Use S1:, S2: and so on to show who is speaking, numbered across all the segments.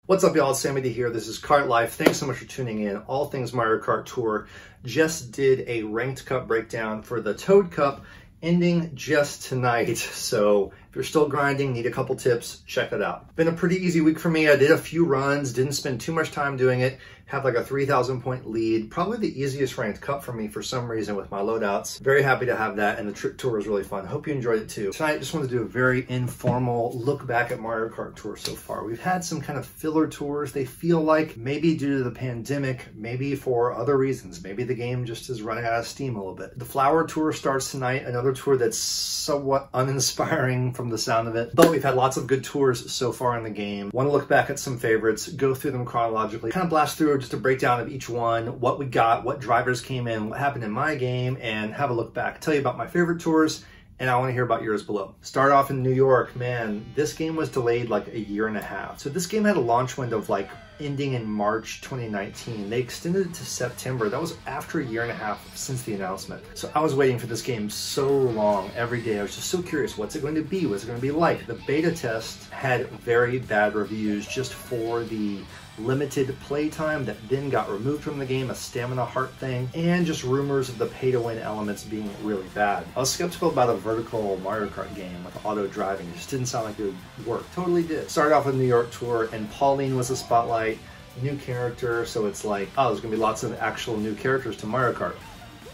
S1: What's up, y'all? It's Sammy D here. This is Kart Life. Thanks so much for tuning in. All things Mario Kart Tour. Just did a ranked cup breakdown for the Toad Cup, ending just tonight. So if you're still grinding, need a couple tips, check it out. Been a pretty easy week for me. I did a few runs, didn't spend too much time doing it. Have like a 3,000 point lead. Probably the easiest ranked cup for me for some reason with my loadouts. Very happy to have that, and the trip tour was really fun. Hope you enjoyed it too. Tonight, just wanted to do a very informal look back at Mario Kart Tour so far. We've had some kind of filler tours. They feel like maybe due to the pandemic, maybe for other reasons. Maybe the game just is running out of steam a little bit. The Flower Tour starts tonight, another tour that's somewhat uninspiring from the sound of it. But we've had lots of good tours so far in the game. Want to look back at some favorites, go through them chronologically, kind of blast through just a breakdown of each one, what we got, what drivers came in, what happened in my game, and have a look back. Tell you about my favorite tours, and I want to hear about yours below. Start off in New York. Man, this game was delayed like a year and a half. So this game had a launch window of like ending in March 2019. They extended it to September. That was after a year and a half since the announcement. So I was waiting for this game so long. Every day I was just so curious, what's it going to be? What's it going to be like? The beta test had very bad reviews just for the limited playtime that then got removed from the game, a stamina heart thing, and just rumors of the pay-to-win elements being really bad. I was skeptical about a vertical Mario Kart game with auto driving. It just didn't sound like it would work. Totally did. Started off with New York Tour, and Pauline was the spotlight, new character, so it's like, oh, there's gonna be lots of actual new characters to Mario Kart.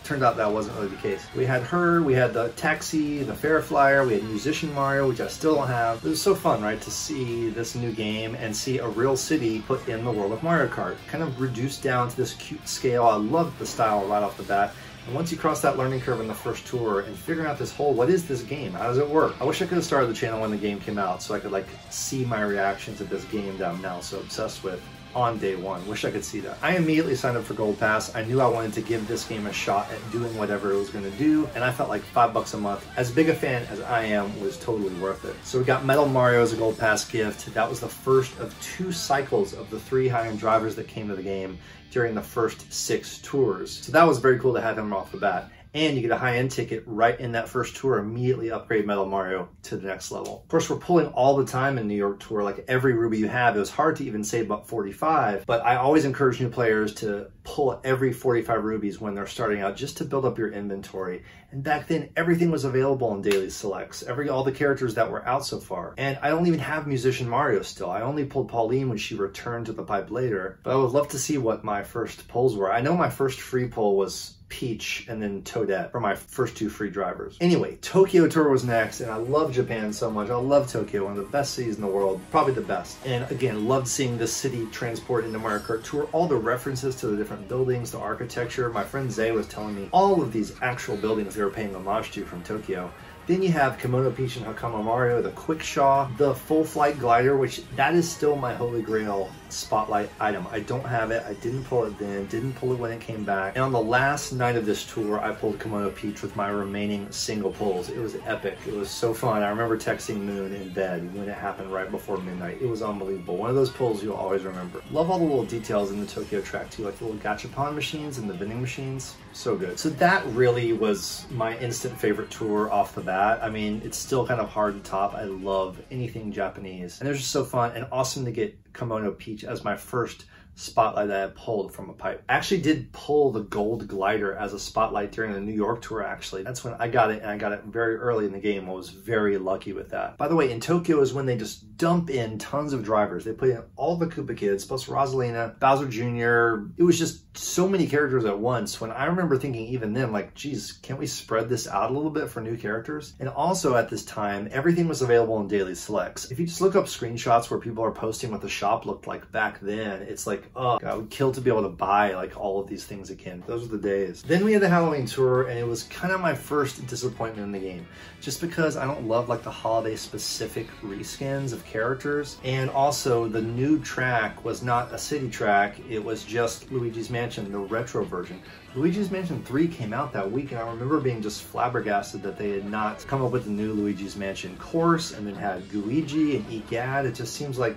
S1: Turned out that wasn't really the case. We had her, we had the Taxi, the Fair Flyer, we had Musician Mario, which I still don't have. It was so fun, right, to see this new game and see a real city put in the world of Mario Kart. Kind of reduced down to this cute scale. I loved the style right off the bat. And once you cross that learning curve in the first tour and figuring out this whole, what is this game? How does it work? I wish I could have started the channel when the game came out so I could like see my reaction to this game that I'm now so obsessed with on day one. Wish I could see that. I immediately signed up for Gold Pass. I knew I wanted to give this game a shot at doing whatever it was going to do, and I felt like $5 a month, as big a fan as I am, was totally worth it. So we got Metal Mario as a Gold Pass gift. That was the first of 2 cycles of the 3 high-end drivers that came to the game during the first 6 tours. So that was very cool to have him off the bat. And you get a high-end ticket right in that first tour, immediately upgrade Metal Mario to the next level. Of course, we're pulling all the time in New York Tour, like every ruby you have. It was hard to even save up 45, but I always encourage new players to pull every 45 rubies when they're starting out just to build up your inventory. And back then, everything was available in daily selects, all the characters that were out so far. And I don't even have Musician Mario still. I only pulled Pauline when she returned to the pipe later, but I would love to see what my first pulls were. I know my first free pull was Peach and then Toadette for my first 2 free drivers. Anyway, Tokyo Tour was next, and I love Japan so much. I love Tokyo, one of the best cities in the world, probably the best. And again, loved seeing this city transport into Mario Kart Tour, all the references to the different buildings, the architecture. My friend Zay was telling me all of these actual buildings they were paying homage to from Tokyo. Then you have Kimono Peach and Hakama Mario, the Quickshaw, the Full Flight Glider, which that is still my holy grail spotlight item. I don't have it. I didn't pull it then, didn't pull it when it came back. And on the last night of this tour, I pulled Kimono Peach with my remaining single pulls. It was epic. It was so fun. I remember texting Moon in bed when it happened right before midnight. It was unbelievable. One of those pulls you'll always remember. Love all the little details in the Tokyo track too, like the little gachapon machines and the vending machines. So good. So that really was my instant favorite tour off the bat. I mean, it's still kind of hard to top. I love anything Japanese. And it was just so fun and awesome to get Kimono Peach as my first spotlight that I pulled from a pipe. I actually did pull the Gold Glider as a spotlight during the New York Tour, actually. That's when I got it, and I got it very early in the game. I was very lucky with that. By the way, in Tokyo is when they just dump in tons of drivers. They put in all the Koopa Kids, plus Rosalina, Bowser Jr. It was just so many characters at once, when I remember thinking even then, like, geez, can't we spread this out a little bit for new characters? And also at this time, everything was available in daily selects. If you just look up screenshots where people are posting what the shop looked like back then, it's like, oh, I would kill to be able to buy like all of these things again. Those were the days. Then we had the Halloween Tour, and it was kind of my first disappointment in the game, just because I don't love like the holiday specific reskins of characters. And also the new track was not a city track, it was just Luigi's Mansion, the retro version. Luigi's Mansion 3 came out that week, and I remember being just flabbergasted that they had not come up with the new Luigi's Mansion course and then had Luigi and Egad. It just seems like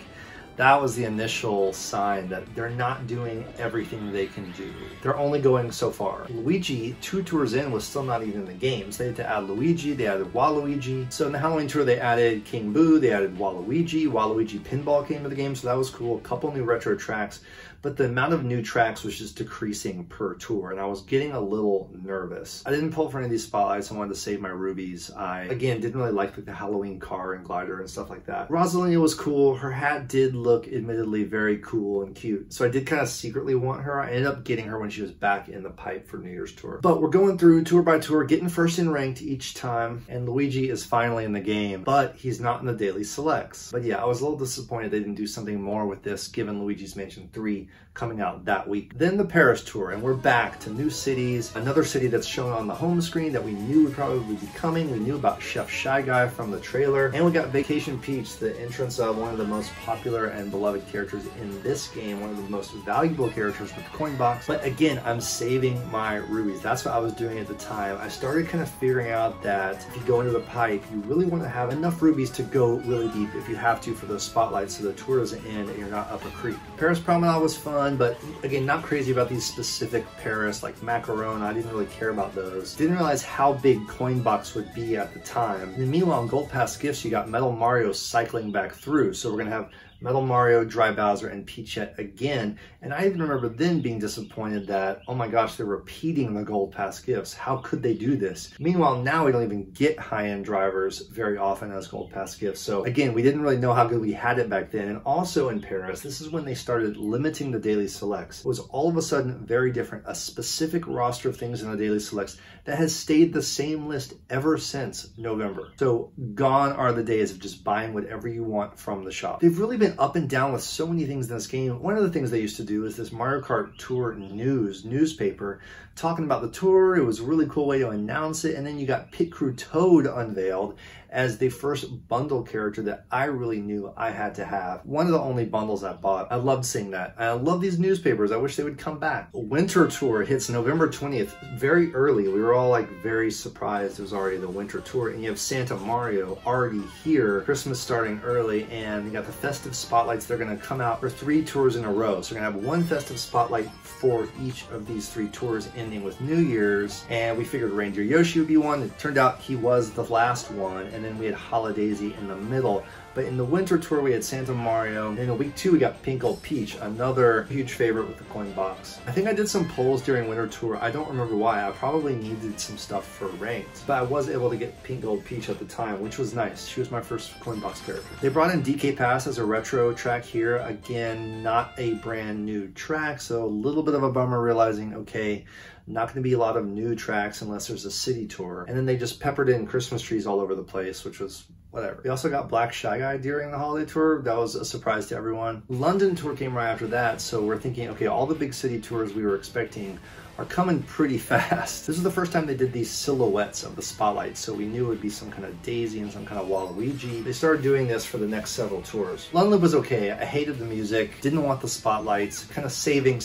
S1: That was the initial sign that they're not doing everything they can do. They're only going so far. Luigi, 2 tours in, was still not even in the games. They had to add Luigi, they added Waluigi. So in the Halloween tour, they added King Boo, they added Waluigi. Waluigi Pinball came to the game, so that was cool. A couple new retro tracks, but the amount of new tracks was just decreasing per tour, and I was getting a little nervous. I didn't pull for any of these spotlights. I wanted to save my rubies. I, again, didn't really like the Halloween car and glider and stuff like that. Rosalina was cool. Her hat did look admittedly very cool and cute, so I did kind of secretly want her. I ended up getting her when she was back in the pipe for New Year's tour. But we're going through tour by tour, getting first in ranked each time, and Luigi is finally in the game, but he's not in the daily selects. But yeah, I was a little disappointed they didn't do something more with this, given Luigi's Mansion 3 coming out that week. Then the Paris tour, and we're back to new cities, another city that's shown on the home screen that we knew would probably be coming. We knew about Chef Shy Guy from the trailer, and we got Vacation Peach, the entrance of one of the most popular and beloved characters in this game, one of the most valuable characters with the coin box. But again, I'm saving my rubies. That's what I was doing at the time. I started kind of figuring out that if you go into the pipe, you really want to have enough rubies to go really deep if you have to for those spotlights, so the tour doesn't end and you're not up a creek. Paris Promenade was fun, but again, not crazy about these specific Paris, like Macaron. I didn't really care about those. Didn't realize how big coin box would be at the time. And meanwhile, in Gold Pass gifts, you got Metal Mario cycling back through. So we're gonna have Metal Mario, Dry Bowser, and Peachette again. And I even remember then being disappointed that, oh my gosh, they're repeating the Gold Pass gifts. How could they do this? Meanwhile, now we don't even get high-end drivers very often as Gold Pass gifts. So again, we didn't really know how good we had it back then. And also in Paris, this is when they started limiting the daily selects. It was all of a sudden very different, a specific roster of things in the daily selects that has stayed the same list ever since November. So gone are the days of just buying whatever you want from the shop. They've really been up and down with so many things in this game. One of the things they used to do is this Mario Kart Tour newspaper talking about the tour. It was a really cool way to announce it. And then you got Pit Crew Toad unveiled as the first bundle character that I really knew I had to have. One of the only bundles I bought. I loved seeing that. I love these newspapers. I wish they would come back. Winter Tour hits November 20th, very early. We were all like very surprised it was already the Winter Tour. And you have Santa Mario already here. Christmas starting early, and you got the festive spotlights. They're gonna come out for 3 tours in a row. So we're gonna have one festive spotlight for each of these 3 tours, ending with New Year's. And we figured Reindeer Yoshi would be one. It turned out he was the last one. And then we had Holidaisy in the middle. But in the Winter Tour, we had Santa Mario. And in week 2, we got Pink Gold Peach, another huge favorite with the coin box. I think I did some polls during Winter Tour. I don't remember why. I probably needed some stuff for ranked. But I was able to get Pink Gold Peach at the time, which was nice. She was my first coin box character. They brought in DK Pass as a retro track here. Again, not a brand new track, so a little bit of a bummer realizing, okay, not going to be a lot of new tracks unless there's a city tour. And then they just peppered in Christmas trees all over the place, which was whatever. We also got Black Shy Guy during the holiday tour. That was a surprise to everyone. London tour came right after that, so we're thinking, okay, all the big city tours we were expecting are coming pretty fast. This is the first time they did these silhouettes of the spotlights, so we knew it would be some kind of Daisy and some kind of Waluigi. They started doing this for the next several tours. London was okay. I hated the music, didn't want the spotlights, kind of saving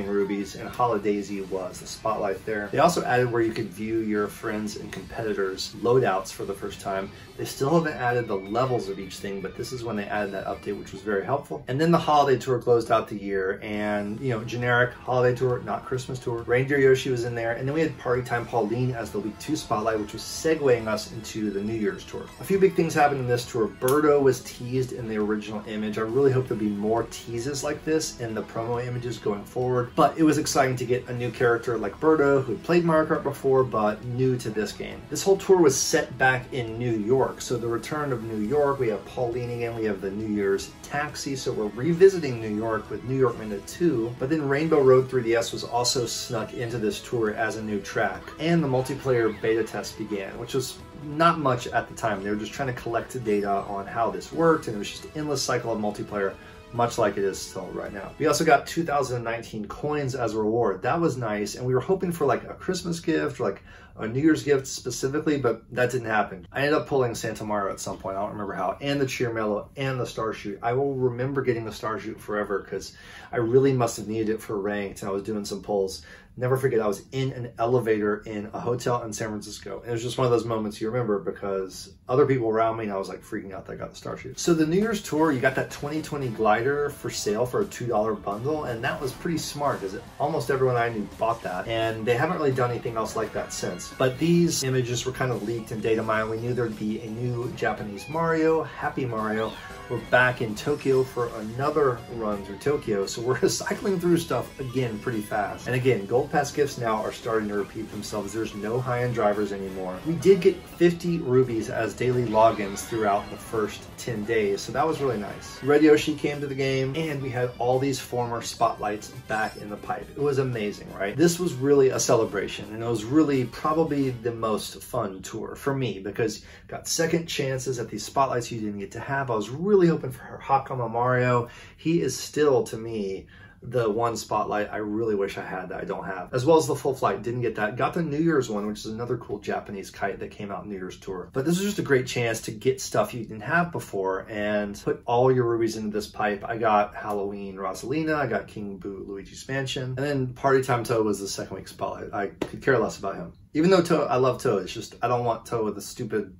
S1: rubies, and Holidaisy was the spotlight there. They also added where you could view your friends and competitors' loadouts for the first time. They still haven't added the levels of each thing, but this is when they added that update, which was very helpful. And then the holiday tour closed out the year, and you know, generic holiday tour, not Christmas tour. Reindeer Yoshi was in there, and then we had Party Time Pauline as the week 2 spotlight, which was segueing us into the New Year's tour. A few big things happened in this tour. Birdo was teased in the original image. I really hope there'll be more teases like this in the promo images going forward, but it was exciting to get a new character like Birdo, who had played Mario Kart before, but new to this game. This whole tour was set back in New York, so the return of New York, we have Pauline again, we have the New Year's Taxi, so we're revisiting New York with New York Minute 2, but then Rainbow Road 3DS was also snuck into this tour as a new track, and the multiplayer beta test began, which was not much at the time. They were just trying to collect data on how this worked, and it was just an endless cycle of multiplayer, much like it is still right now. We also got 2019 coins as a reward. That was nice, and we were hoping for like a Christmas gift or like a New Year's gift specifically, but that didn't happen. I ended up pulling Santa Mario at some point. I don't remember how, and the Cheer Mellow and the Star Shoot. I will remember getting the Star Shoot forever because I really must have needed it for ranked, and I was doing some pulls. Never forget, I was in an elevator in a hotel in San Francisco. And it was just one of those moments you remember because other people around me, and I was like freaking out that I got the Star Shoot. So the New Year's Tour, you got that 2020 glider for sale for a $2 bundle, and that was pretty smart because almost everyone I knew bought that, and they haven't really done anything else like that since. But these images were kind of leaked in data mine. We knew there'd be a new Japanese Mario, Happy Mario. We're back in Tokyo for another run through Tokyo, so we're cycling through stuff again pretty fast. And again, Gold Pass gifts now are starting to repeat themselves. There's no high-end drivers anymore. We did get 50 rubies as daily logins throughout the first 10 days, so that was really nice. Red Yoshi came to the game, and we had all these former spotlights back in the pipe. It was amazing, right? This was really a celebration, and it was really probably the most fun tour for me because got second chances at these spotlights you didn't get to have. I was really hoping for Hakama Mario. He is still, to me, the one spotlight I really wish I had that I don't have. As well as the full flight, didn't get that. Got the New Year's one, which is another cool Japanese kite that came out in New Year's Tour. But this was just a great chance to get stuff you didn't have before and put all your rubies into this pipe. I got Halloween Rosalina, I got King Boo Luigi's Mansion, and then Party Time Toad was the second week spotlight. I could care less about him. Even though Toad, I love Toad, it's just I don't want Toad with a stupid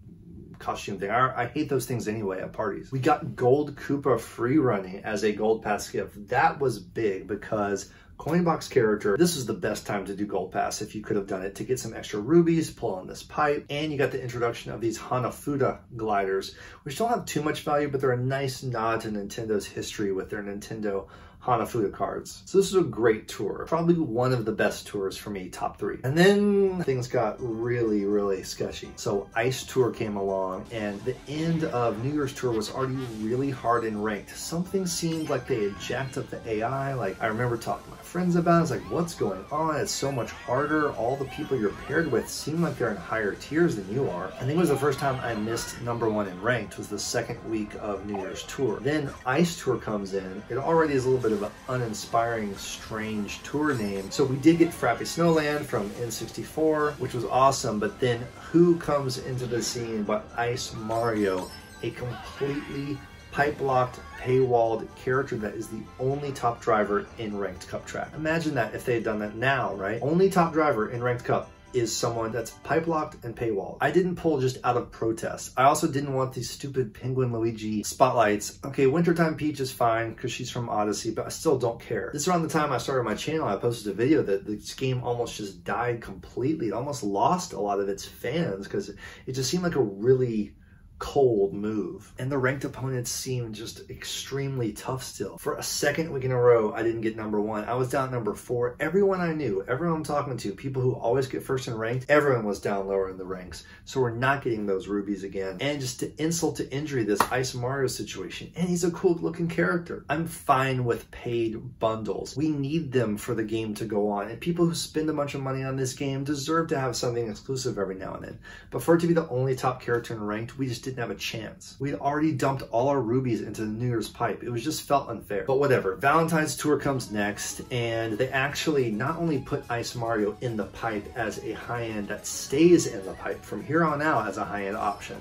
S1: costume thing. I hate those things anyway at parties. We got Gold Koopa free running as a Gold Pass gift. That was big because Coinbox character, this was the best time to do Gold Pass if you could have done it, to get some extra rubies, pull on this pipe, and you got the introduction of these Hanafuda gliders, which don't have too much value, but they're a nice nod to Nintendo's history with their Nintendo Hanafuda cards. So this is a great tour. Probably one of the best tours for me, top 3. And then things got really, really sketchy. So Ice Tour came along, and the end of New Year's Tour was already really hard in ranked. Something seemed like they had jacked up the AI. Like, I remember talking to my friends about it. It's like, what's going on? It's so much harder. All the people you're paired with seem like they're in higher tiers than you are. I think it was the first time I missed #1 in ranked, was the second week of New Year's Tour. Then Ice Tour comes in. It already is a little bit of an uninspiring, strange tour name. So we did get Frappy Snowland from N64, which was awesome, but then who comes into the scene but Ice Mario, a completely pipe-locked, paywalled character that is the only top driver in Ranked Cup track. Imagine that if they had done that now, right? Only top driver in Ranked Cup is someone that's pipe-locked and paywalled. I didn't pull just out of protest. I also didn't want these stupid Penguin Luigi spotlights. Okay, Wintertime Peach is fine because she's from Odyssey, but I still don't care. This is around the time I started my channel. I posted a video that this game almost just died completely. It almost lost a lot of its fans because it just seemed like a really cold move, and the ranked opponents seemed just extremely tough still. For a second week in a row, I didn't get #1. I was down #4. Everyone I knew, everyone I'm talking to, people who always get first in ranked, everyone was down lower in the ranks. So we're not getting those rubies again. And just to insult to injury this Ice Mario situation, and he's a cool looking character. I'm fine with paid bundles. We need them for the game to go on, and people who spend a bunch of money on this game deserve to have something exclusive every now and then. But for it to be the only top character in ranked, we just didn't have a chance. We'd already dumped all our rubies into the New Year's pipe. It was just felt unfair. But whatever. Valentine's Tour comes next, and they actually not only put Ice Mario in the pipe as a high-end that stays in the pipe from here on out as a high-end option,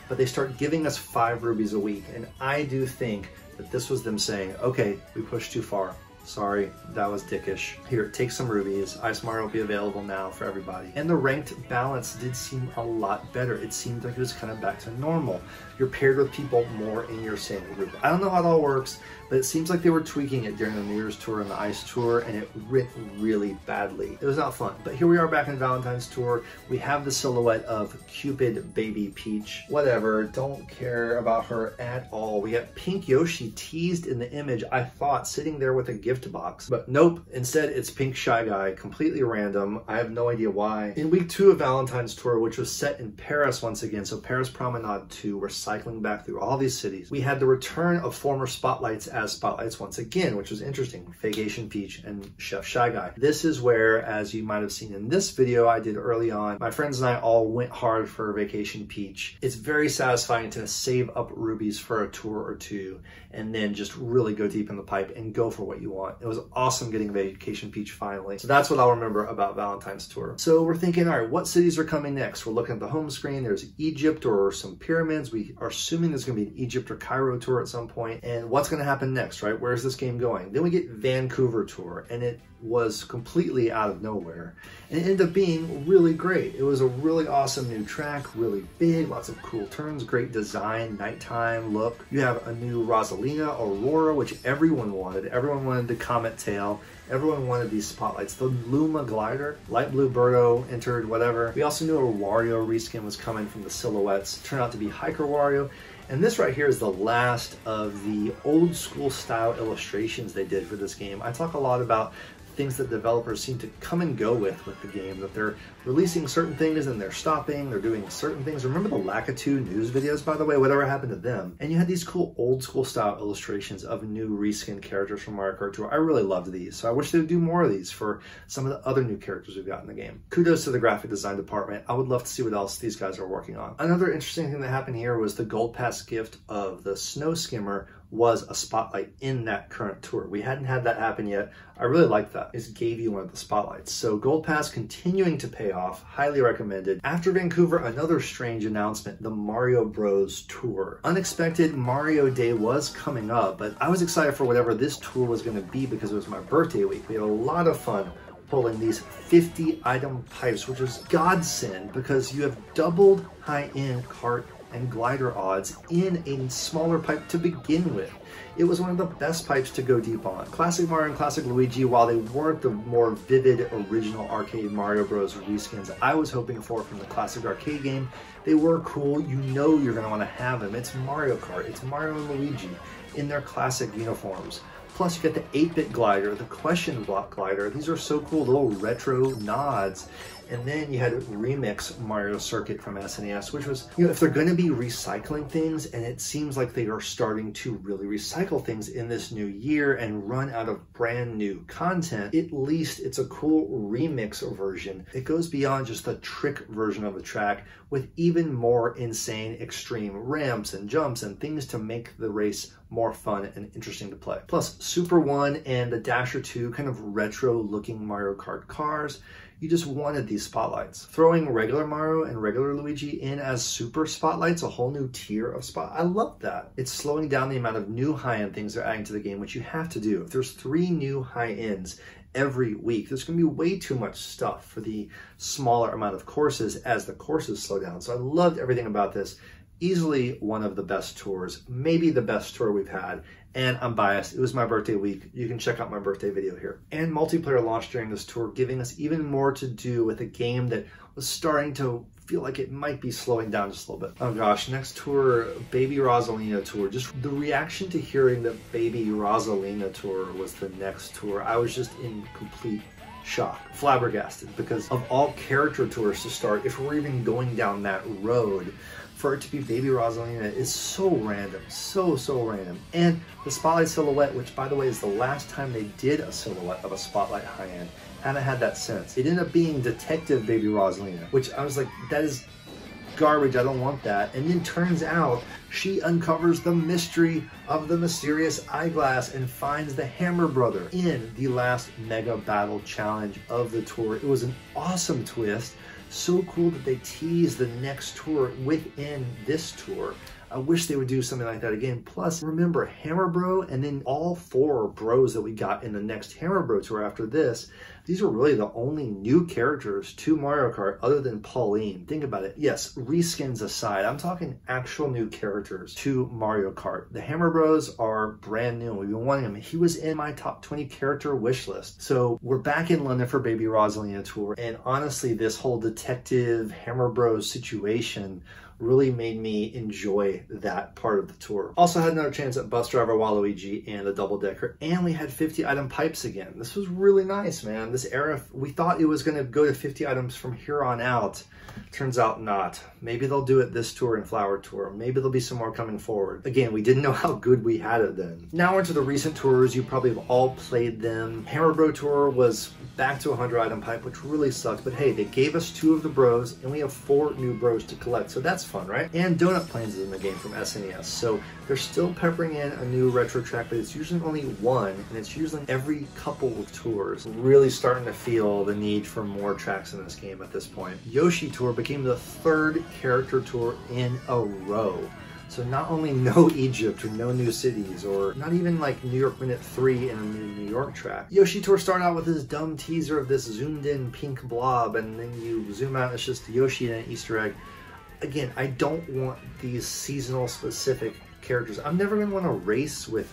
S1: but they start giving us 5 rubies a week. And I do think that this was them saying, okay, we pushed too far. Sorry, that was dickish. Here, take some rubies. Ice Mario will be available now for everybody. And the ranked balance did seem a lot better. It seemed like it was kind of back to normal. You're paired with people more in your same group. I don't know how it all works, but it seems like they were tweaking it during the New Year's Tour and the Ice Tour, and it went really badly. It was not fun. But here we are back in Valentine's Tour. We have the silhouette of Cupid Baby Peach. Whatever, don't care about her at all. We got Pink Yoshi teased in the image, I thought, sitting there with a gift box. But nope, instead it's Pink Shy Guy, completely random. I have no idea why. In week 2 of Valentine's Tour, which was set in Paris once again, so Paris Promenade 2, we're cycling back through all these cities. We had the return of former spotlights as spotlights once again, which was interesting. Vacation Peach and Chef Shy Guy. This is where, as you might have seen in this video I did early on, my friends and I all went hard for Vacation Peach. It's very satisfying to save up rubies for a tour or two and then just really go deep in the pipe and go for what you want. want. It was awesome getting Vacation Peach finally. So that's what I'll remember about Valentine's Tour. So we're thinking, all right, what cities are coming next? We're looking at the home screen. There's Egypt or some pyramids. We are assuming there's going to be an Egypt or Cairo tour at some point. And what's going to happen next, right? Where's this game going? Then we get Vancouver tour, and it was completely out of nowhere. And it ended up being really great. It was a really awesome new track, really big, lots of cool turns, great design, nighttime look. You have a new Rosalina Aurora, which everyone wanted. Everyone wanted the Comet Tail. Everyone wanted these spotlights. The Luma glider, light blue Birdo entered, whatever. We also knew a Wario reskin was coming from the silhouettes. It turned out to be Hiker Wario. And this right here is the last of the old school style illustrations they did for this game. I talk a lot about things that developers seem to come and go with the game, that they're releasing certain things and they're stopping, they're doing certain things. Remember the Lakitu news videos, by the way, whatever happened to them? And you had these cool old school style illustrations of new reskin characters from Mario Kart Tour. I really loved these, so I wish they would do more of these for some of the other new characters we've got in the game. Kudos to the graphic design department. I would love to see what else these guys are working on. Another interesting thing that happened here was the Gold Pass gift of the Snow Skimmer was a spotlight in that current tour. We hadn't had that happen yet. I really liked that. It gave you one of the spotlights. So Gold Pass continuing to pay off, highly recommended. After Vancouver, another strange announcement, the Mario Bros Tour. Unexpected Mario Day was coming up, but I was excited for whatever this tour was gonna be because it was my birthday week. We had a lot of fun pulling these 50 item pipes, which was godsend because you have doubled high-end kart and glider odds in a smaller pipe to begin with. It was one of the best pipes to go deep on. Classic Mario and Classic Luigi, while they weren't the more vivid original arcade Mario Bros. Reskins I was hoping for from the classic arcade game, they were cool. You know you're gonna wanna have them. It's Mario Kart, it's Mario and Luigi in their classic uniforms. Plus you get the 8-bit glider, the question block glider. These are so cool, little retro nods. And then you had Remix Mario Circuit from SNES, which was, you know, if they're going to be recycling things, and it seems like they are starting to really recycle things in this new year and run out of brand new content, at least it's a cool remix version. It goes beyond just the trick version of the track with even more insane extreme ramps and jumps and things to make the race more fun and interesting to play. Plus Super 1 and the Dasher 2 kind of retro looking Mario Kart cars. You just wanted these spotlights. Throwing regular Mario and regular Luigi in as super spotlights, a whole new tier of spot. I love that. It's slowing down the amount of new high-end things they're adding to the game, which you have to do. If there's 3 new high-ends every week, there's gonna be way too much stuff for the smaller amount of courses as the courses slow down. So I loved everything about this. Easily one of the best tours, maybe the best tour we've had. And I'm biased, it was my birthday week. You can check out my birthday video here. And multiplayer launched during this tour, giving us even more to do with a game that was starting to feel like it might be slowing down just a little bit. Oh gosh, next tour, Baby Rosalina Tour. Just the reaction to hearing that Baby Rosalina Tour was the next tour, I was just in complete shock, flabbergasted, because of all character tours to start, if we're even going down that road, for it to be Baby Rosalina is so random, so random. And the Spotlight silhouette, which by the way is the last time they did a silhouette of a Spotlight high-end, haven't had that since. It ended up being Detective Baby Rosalina, which I was like, that is garbage, I don't want that. And then turns out she uncovers the mystery of the mysterious eyeglass and finds the Hammer Brother in the last Mega Battle Challenge of the tour. It was an awesome twist. So cool that they tease the next tour within this tour. I wish they would do something like that again. Plus, remember Hammer Bro and then all 4 bros that we got in the next Hammer Bro tour after this, these are really the only new characters to Mario Kart other than Pauline. Think about it. Yes, reskins aside, I'm talking actual new characters to Mario Kart. The Hammer Bros are brand new. We've been wanting him. He was in my top 20 character wish list. So we're back in London for Baby Rosalina Tour. And honestly, this whole Detective Hammer Bros situation really made me enjoy that part of the tour. Also had another chance at Bus Driver Waluigi and the Double Decker, and we had 50 item pipes again. This was really nice, man. This era, we thought it was gonna go to 50 items from here on out. Turns out not. Maybe they'll do it this tour and Flower Tour. Maybe there'll be some more coming forward. Again, we didn't know how good we had it then. Now we're into the recent tours. You probably have all played them. Hammer Bro Tour was back to 100 item pipe, which really sucked. But hey, they gave us 2 of the bros, and we have 4 new bros to collect. So that's fun, right? And Donut Plains is in the game from SNES, so they're still peppering in a new retro track, but it's usually only one, and it's usually every couple of tours. Really starting to feel the need for more tracks in this game at this point. Yoshi Tour became the third character tour in a row. So not only no Egypt or no new cities or not even like New York Minute 3 in a New York track. Yoshi Tour started out with this dumb teaser of this zoomed in pink blob, and then you zoom out and it's just Yoshi and an Easter egg. Again, I don't want these seasonal specific characters. I'm never going to want to race with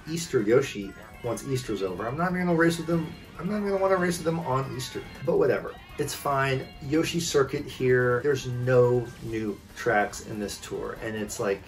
S1: Easter Yoshi once Easter's over. I'm not going to race with them. I'm not going to want to race with them on Easter, but whatever. It's fine. Yoshi Circuit here. There's no new tracks in this tour, and it's like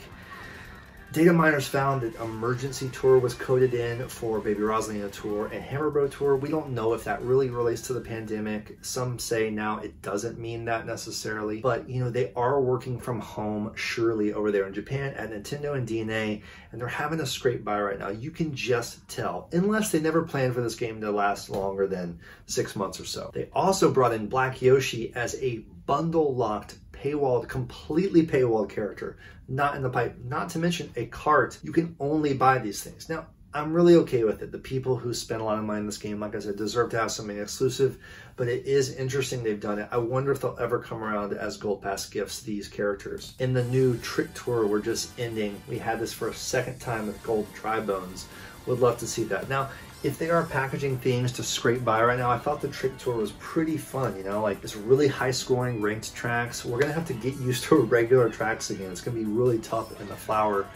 S1: data miners found that Emergency Tour was coded in for Baby Rosalina Tour and Hammer Bro Tour. We don't know if that really relates to the pandemic. Some say now it doesn't mean that necessarily, but you know, they are working from home surely over there in Japan at Nintendo and DNA, and they're having a scrape by right now. You can just tell, unless they never planned for this game to last longer than 6 months or so. They also brought in Black Yoshi as a bundle locked paywalled, completely paywalled character, not in the pipe, not to mention a cart. You can only buy these things. Now, I'm really okay with it. The people who spend a lot of money in this game, like I said, deserve to have something exclusive, but it is interesting they've done it. I wonder if they'll ever come around as Gold Pass gifts, these characters. In the new Trick Tour we're just ending, we had this for a second time with Gold Dry Bones. Would love to see that. Now, if they are packaging things to scrape by right now, I thought the Trick Tour was pretty fun, you know, like it's really high scoring ranked tracks. We're gonna have to get used to regular tracks again. It's gonna be really tough in the Flower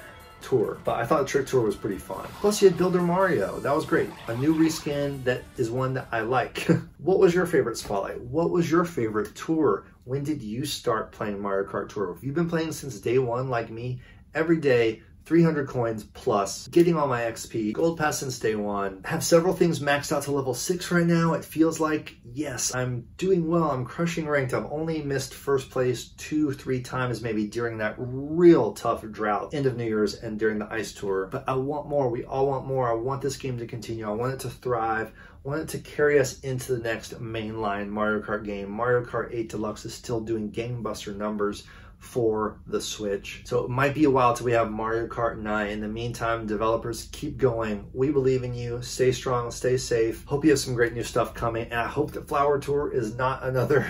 S1: Tour, but I thought the Trick Tour was pretty fun. Plus you had Builder Mario, that was great. A new reskin that is one that I like. What was your favorite Spotlight? What was your favorite tour? When did you start playing Mario Kart Tour? If you've been playing since day one like me, every day, 300 coins plus, getting all my XP, Gold Pass since day one, have several things maxed out to level 6 right now. It feels like, yes, I'm doing well, I'm crushing ranked. I've only missed first place 2-3 times maybe during that real tough drought, end of New Year's and during the Ice Tour. But I want more, we all want more. I want this game to continue, I want it to thrive. I want it to carry us into the next mainline Mario Kart game. Mario Kart 8 Deluxe is still doing gangbuster numbers for the Switch. So it might be a while till we have Mario Kart 9. In the meantime, developers, keep going. We believe in you. Stay strong, stay safe. Hope you have some great new stuff coming. And I hope that Flower Tour is not another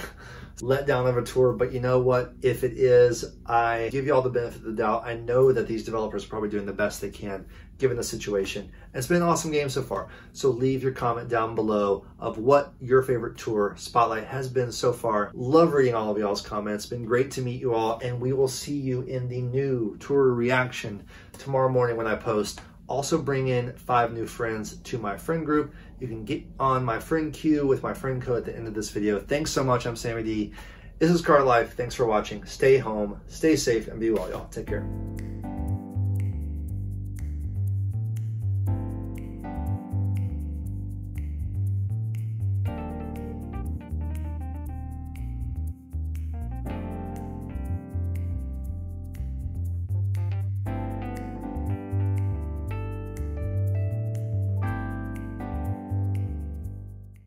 S1: letdown of a tour, but you know what? If it is, I give you all the benefit of the doubt. I know that these developers are probably doing the best they can given the situation. And it's been an awesome game so far. So leave your comment down below of what your favorite tour Spotlight has been so far. Love reading all of y'all's comments. It's been great to meet you all, and we will see you in the new tour reaction tomorrow morning when I post. Also bring in 5 new friends to my friend group. You can get on my friend queue with my friend code at the end of this video. Thanks so much. I'm Sammy D. This is Kart Life. Thanks for watching. Stay home, stay safe, and be well, y'all. Take care.